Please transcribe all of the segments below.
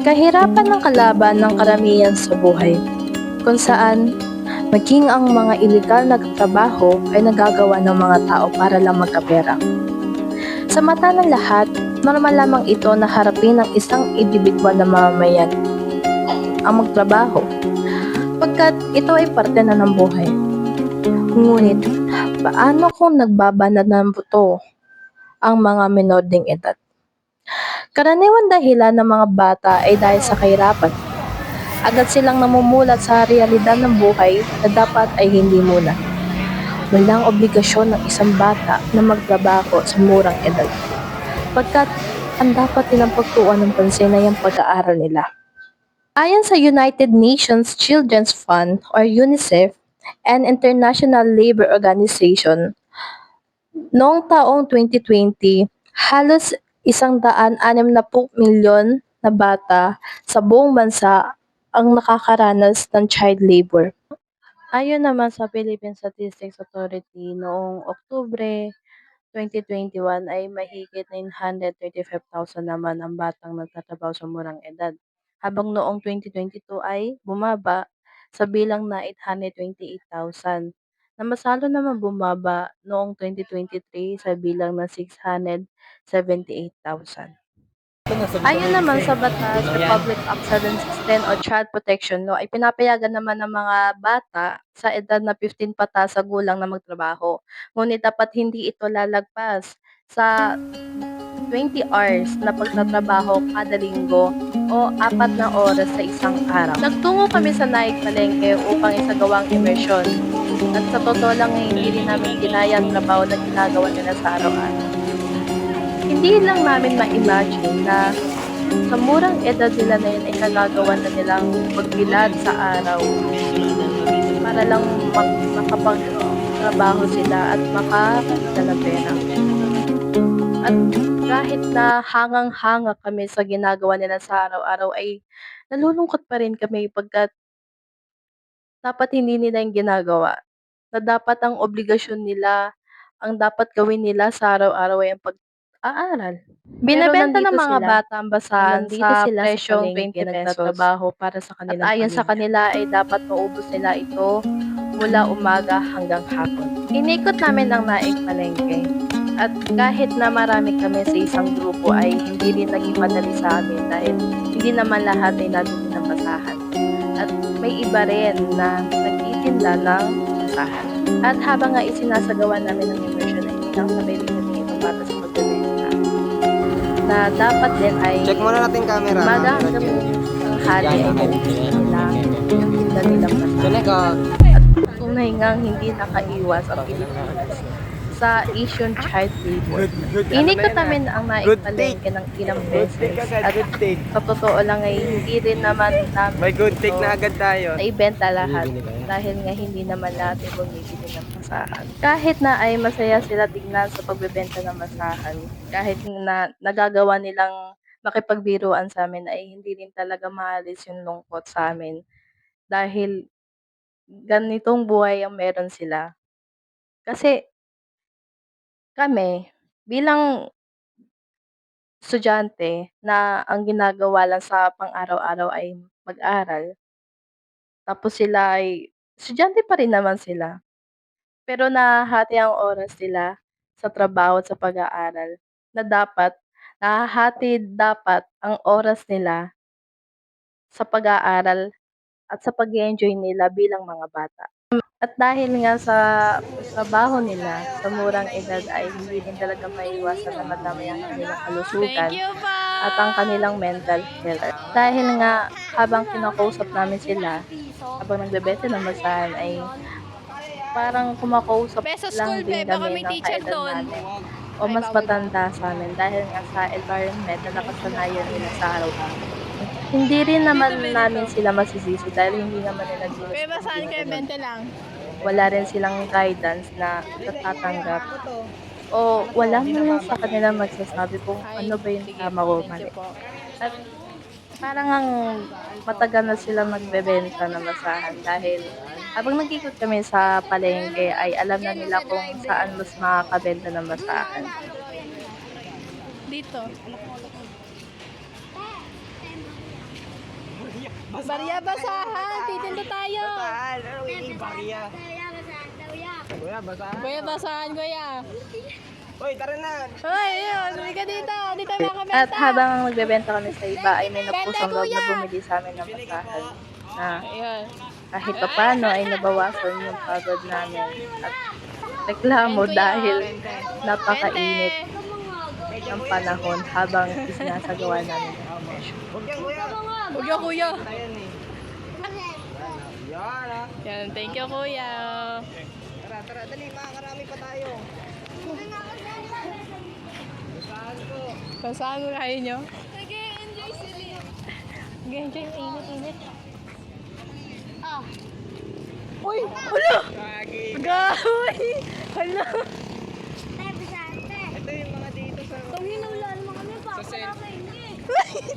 Kahirapan ng kalaban ng karamihan sa buhay, kung saan maging ang mga ilegal na trabaho ay nagagawa ng mga tao para lang magkapera. Sa mata ng lahat, normal lamang ito na harapin ng isang individual na mamamayan ang magtrabaho, pagkat ito ay parte na ng buhay. Ngunit, paano kung nagbabanat ng buto ang mga menor ding edad? Karaniwan dahilan ng mga bata ay dahil sa kahirapan. Agad silang namumulat sa realidad ng buhay na dapat ay hindi muna. Walang obligasyon ng isang bata na magtrabaho sa murang edad, pagkat ang dapat nilang pagtuuan ng pansin ay ang pag-aaral nila. Ayon sa United Nations Children's Fund or UNICEF and International Labour Organization, noong taong 2020, halos 160 milyon na bata sa buong bansa ang nakakaranas ng child labor. Ayon naman sa Philippine Statistics Authority, noong Oktubre 2021 ay mahigit 935,000 naman ang batang nagtatrabaho sa murang edad, habang noong 2022 ay bumaba sa bilang na 828,000, na mas lalo naman bumaba noong 2023 sa bilang na 678,000. Ayon naman sa Batas Republic Act 716 o Child Protection Law ay pinapayagan naman ng mga bata sa edad na 15 pataas sa gulang na magtrabaho. Ngunit dapat hindi ito lalagpas sa 20 hours na pagtatrabaho kada linggo o 4 na oras sa isang araw. Nagtungo kami sa Naik Palengke upang isagawang immersion. At sa totoo lang ay hindi rin namin ginaya ang trabaho na ginagawa nila sa araw-araw. Hindi lang namin ma-imagine na sa murang edad nila na yun ay nagagawa na nilang magbilad sa araw para lang makapagtrabaho sila at makakita ng pera. At kahit na hangang-hanga kami sa ginagawa nila sa araw-araw ay nalulungkot pa rin kami pagkat dapat hindi nila yung ginagawa. Na dapat ang obligasyon nila, ang dapat gawin nila sa araw-araw ay ang pag-aaral. Binebenta ng mga bata ang basahan sa presyong 20 pesos para sa kanilang at ayon sa kanila ay dapat maubos nila ito mula umaga hanggang hapon. Inikot namin ang Naik Palengke at kahit na marami kami sa isang grupo ay hindi rin naging madali sa amin dahil hindi naman lahat ay nabili ng basahan. At may iba rin na nagtitinda ng basahan. At habang nga isinasagawa namin ang immersion ay pinakasabay din kami ibang bata sa pagbebenta na dapat din ay check muna natin camera. umaga hanggang tanghali ay maubos nila yung tinda nilang basahan. At tunay ngang hindi nakaiwas ang Pilipinas sa Asian child labor. Inikot namin ang Naik Palengke ng ilang beses at sa totoo lang ay hindi rin naman namin May good take na agad tayo. naibenta lahat dahil nga hindi naman lahat ay bumibili ng basahan. Kahit na ay masaya sila tignan sa pagbebenta ng basahan, kahit na nagagawa nilang makipagbiruan sa amin ay hindi rin talaga maalis yung lungkot sa amin dahil ganitong buhay ang meron sila. Kasi kami, bilang estudyante na ang ginagawa lang sa pang-araw-araw ay mag-aral, tapos sila ay estudyante pa rin naman sila, pero nahahati ang oras nila sa trabaho at sa pag-aaral na dapat nahahati dapat ang oras nila sa pag-aaral at sa pag-e-enjoy nila bilang mga bata. At dahil nga sa trabaho nila sa murang edad ay hindi din talaga maiiwasan na madamay ang kanilang kalusugan at ang kanilang mental health. Dahil nga habang kinakausap namin sila, habang nagbebenta ng basahan ay parang kumakausap lang din kami ng kaedad namin o mas matanda sa amin dahil nga sa environment na nakasanayan nila sa araw-araw. Hindi rin naman namin sila masisisi dahil hindi naman nila ginusto ang ginagawa. Wala rin silang guidance na natatanggap o wala man lang sa kanila magsasabi kung ano ba yung tama o mali. At parang ang matagal na silang nagbebenta ng basahan dahil habang nag-ikot kami sa palengke ay alam na nila kung saan mas makakabenta ng basahan. Dito. Barya basahan, titinda tayo. Basahan. Ano yung barya? Kuya, basahan. Kuya, basahan, kuya. Hoy, tara na. Hoy, yun, hindi ka dito. Hindi tayo At makabenta. habang nagbebenta kami sa iba ay may nagpusang loob na kuya! bumili sa amin ng basahan na Ayun. kahit papaano ay nabawasan yung pagod namin at reklamo dahil napakainit ng panahon habang isinasagawa namin ang immersion. Huwag yan, kuya. Huwag yan, kuya. Ayan eh. Yan ah. Yan, thank you, kuya. Tara, tara, dali. Makakarami pa tayo. Basahan ko. Basahan mo kayo nyo. Nag-enjoy sila. Nag-enjoy, init. Uy! Hala! Kagi. Gahoy! Hala! Ito yung mga dito sa... Sa sen.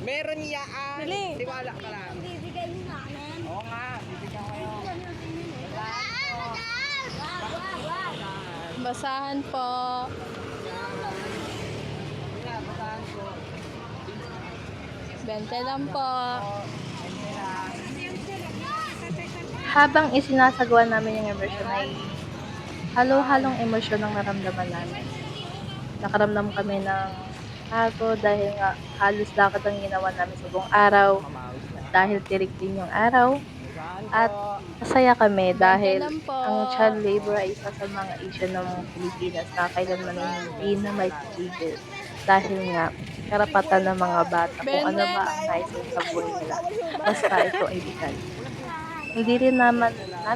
Meron yaan. Dali. Tiwala ka lang. Oo nga. Bibigyan kayo. Basahan po. Kuya, basahan ko. 20 lang po. Habang isinasagawa namin yung immersion ay halo-halong emosyon ang naramdaman namin. Nakaramdam kami ng pagod dahil nga halos lakad ang ginawa namin sa buong araw dahil tirik din yung araw. At masaya kami dahil lang po. ang child labor ay isa sa mga issue ng Pilipinas na kailanman ay hindi na may tigil. Dahil nga, karapatan ng mga bata kung ano ba ang nais sa buhay nila. Basta ito ay legal. Hindi rin namin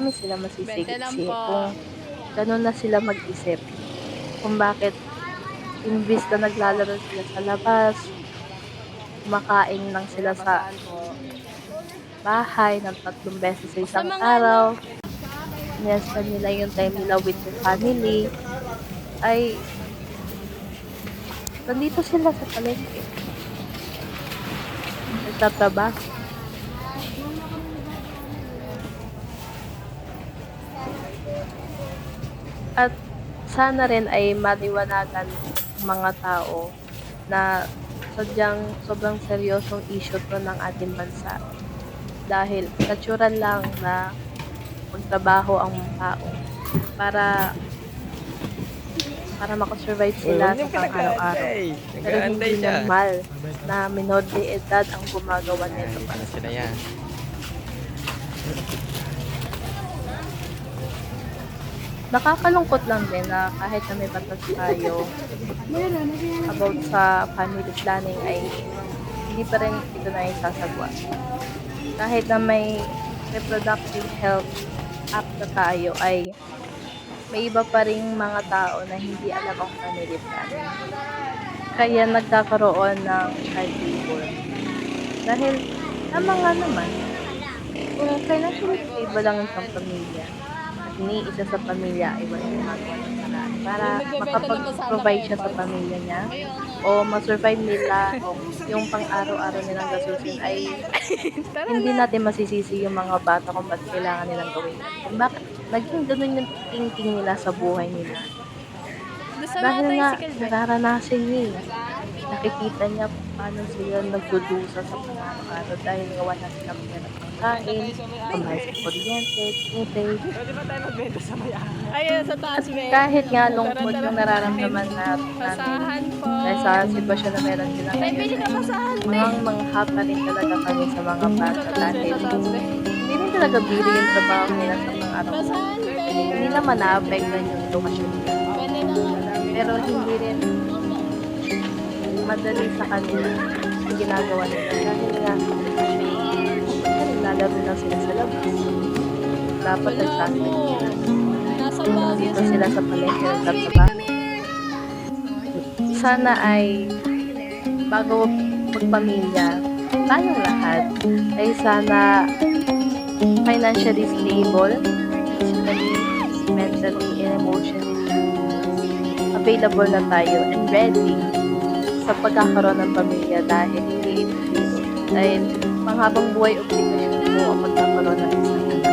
sila 20 lang masisiksi po. kung ganun na sila mag-isip. Kung bakit imbis na naglalaro sila sa labas, kumakain lang sila sa bahay ng 3 beses sa isang araw. Niyasta nila yung time nila with the family. Ay, nandito sila sa palengke. Nagtatrabaho. At sana rin ay maliwanagan ng mga tao na sadyang sobrang seryosong issue to ng ating bansa. Dahil natural lang na magtrabaho ang tao para makasurvive sila sa pang-araw-araw. Pero hindi normal na minor de edad ang gumagawa nito. Ano sila yan? Nakakalungkot lang din na kahit na may batas tayo about sa family planning ay hindi pa rin ito na isasagwa. Kahit na may reproductive health act na tayo ay may iba pa ring mga tao na hindi alam ang family planning. Kaya nagkakaroon ng child labor. Dahil tama nga naman, kung financially stable lang isang pamilya, at iniisa sa pamilya ay walang ginagawa ng paraan para makapag-provide siya sa pamilya niya o ma-survive nila yung pang-araw-araw nilang gasusin ay hindi natin masisisi yung mga bata kung ba't kailangan nilang gawin. Kung bakit naging ganun yung thinking nila sa buhay nila. Dahil nga, nararanasan niya eh. Nakikita niya kung paano sila nagdudusa sa pang-araw-araw dahil nga wala silang pera pangkain, pambayad sa kuryente, tubig. Pwede ba tayo magbenta sa bayan? Ayun, sa taas, be. Kahit nga lungkot yung nararamdaman natin Basahan po. dahil sa sitwasyon na meron sila Ay, pili ka basahan, be. mga mangha pa rin talaga kami sa mga bata Sa taas, dahil sa taas, be. hindi rin talaga biro yung trabaho nila sa mga araw. Basahan, be. Hindi naman na-apektan yung lokasyon nila. Pwede na lang. Pero hindi rin madali sa kanila ang ginagawa nila. Dahil nga, naglalaro lang sila sa labas. Dapat Wala nagsasabi mo. sila. Nasa Baguio. Dito sila sa palengke Baby, nagtatrabaho. come here. Sana ay bago magpamilya, tayong lahat ay sana financially stable, physically, mentally, and emotionally available na tayo and ready sa pagkakaroon ng pamilya dahil hindi ito biro. Dahil panghabang buhay obligasyon mo ang pagkakaroon ng isang anak.